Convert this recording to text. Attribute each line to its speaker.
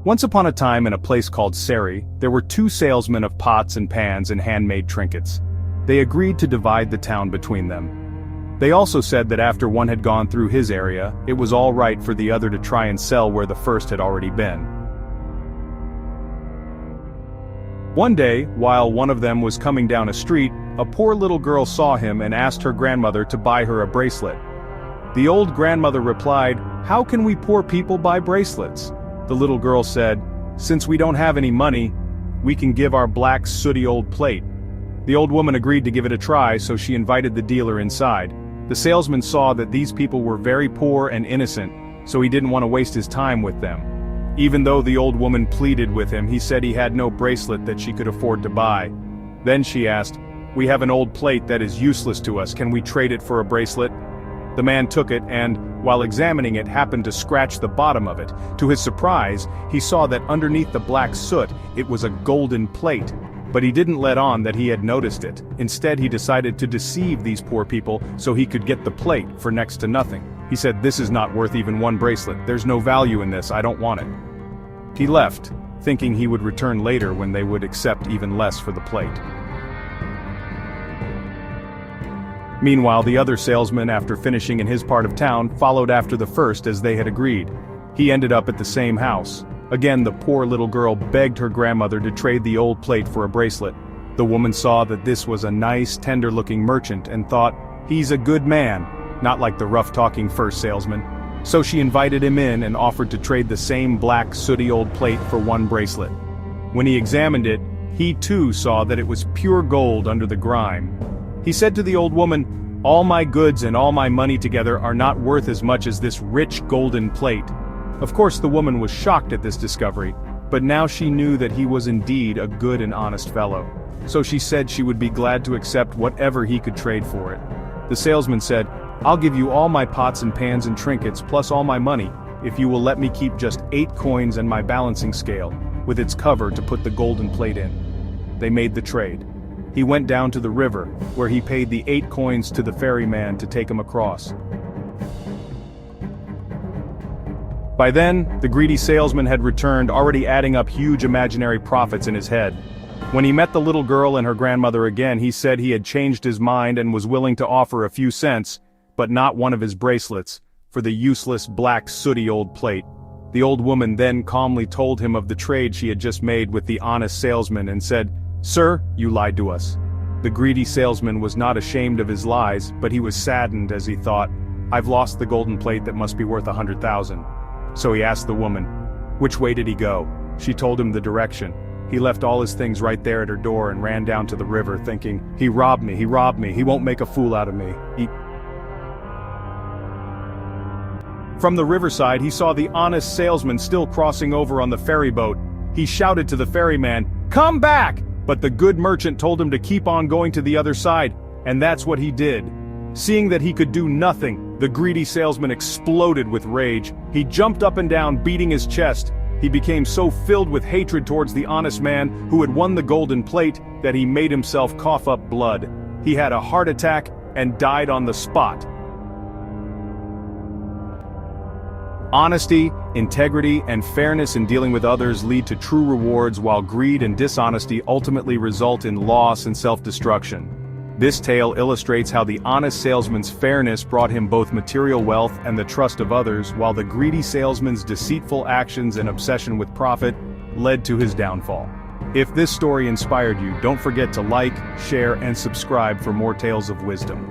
Speaker 1: Once upon a time in a place called Seri, there were two salesmen of pots and pans and handmade trinkets. They agreed to divide the town between them. They also said that after one had gone through his area, it was all right for the other to try and sell where the first had already been. One day, while one of them was coming down a street, a poor little girl saw him and asked her grandmother to buy her a bracelet. The old grandmother replied, "How can we poor people buy bracelets?" The little girl said, "Since we don't have any money, we can give our black sooty old plate." The old woman agreed to give it a try, so she invited the dealer inside. The salesman saw that these people were very poor and innocent, so he didn't want to waste his time with them. Even though the old woman pleaded with him, he said he had no bracelet that she could afford to buy. Then she asked, "We have an old plate that is useless to us, can we trade it for a bracelet?" The man took it and, while examining it, happened to scratch the bottom of it. To his surprise, he saw that underneath the black soot, it was a golden plate. But he didn't let on that he had noticed it. Instead, he decided to deceive these poor people so he could get the plate for next to nothing. He said, "This is not worth even one bracelet. There's no value in this, I don't want it." He left, thinking he would return later when they would accept even less for the plate. Meanwhile, the other salesman, after finishing in his part of town, followed after the first as they had agreed. He ended up at the same house. Again, the poor little girl begged her grandmother to trade the old plate for a bracelet. The woman saw that this was a nice, tender-looking merchant and thought, "He's a good man," not like the rough-talking first salesman. So she invited him in and offered to trade the same black, sooty old plate for one bracelet. When he examined it, he too saw that it was pure gold under the grime. He said to the old woman, "All my goods and all my money together are not worth as much as this rich golden plate." Of course, the woman was shocked at this discovery, but now she knew that he was indeed a good and honest fellow. So she said she would be glad to accept whatever he could trade for it. The salesman said, "I'll give you all my pots and pans and trinkets plus all my money, if you will let me keep just 8 coins and my balancing scale, with its cover to put the golden plate in." They made the trade. He went down to the river, where he paid the 8 coins to the ferryman to take him across. By then, the greedy salesman had returned, already adding up huge imaginary profits in his head. When he met the little girl and her grandmother again, he said he had changed his mind and was willing to offer a few cents, but not one of his bracelets, for the useless black sooty old plate. The old woman then calmly told him of the trade she had just made with the honest salesman and said, "Sir, you lied to us." The greedy salesman was not ashamed of his lies, but he was saddened as he thought, "I've lost the golden plate that must be worth 100,000. So he asked the woman, "Which way did he go?" She told him the direction. He left all his things right there at her door and ran down to the river thinking, he robbed me, he won't make a fool out of me. From the riverside he saw the honest salesman still crossing over on the ferry boat. He shouted to the ferryman, "Come back!" But the good merchant told him to keep on going to the other side, and that's what he did. Seeing that he could do nothing, the greedy salesman exploded with rage. He jumped up and down, beating his chest. He became so filled with hatred towards the honest man who had won the golden plate that he made himself cough up blood. He had a heart attack and died on the spot. Honesty, integrity, and fairness in dealing with others lead to true rewards, while greed and dishonesty ultimately result in loss and self-destruction. This tale illustrates how the honest salesman's fairness brought him both material wealth and the trust of others, while the greedy salesman's deceitful actions and obsession with profit led to his downfall. If this story inspired you, don't forget to like, share, and subscribe for more tales of wisdom.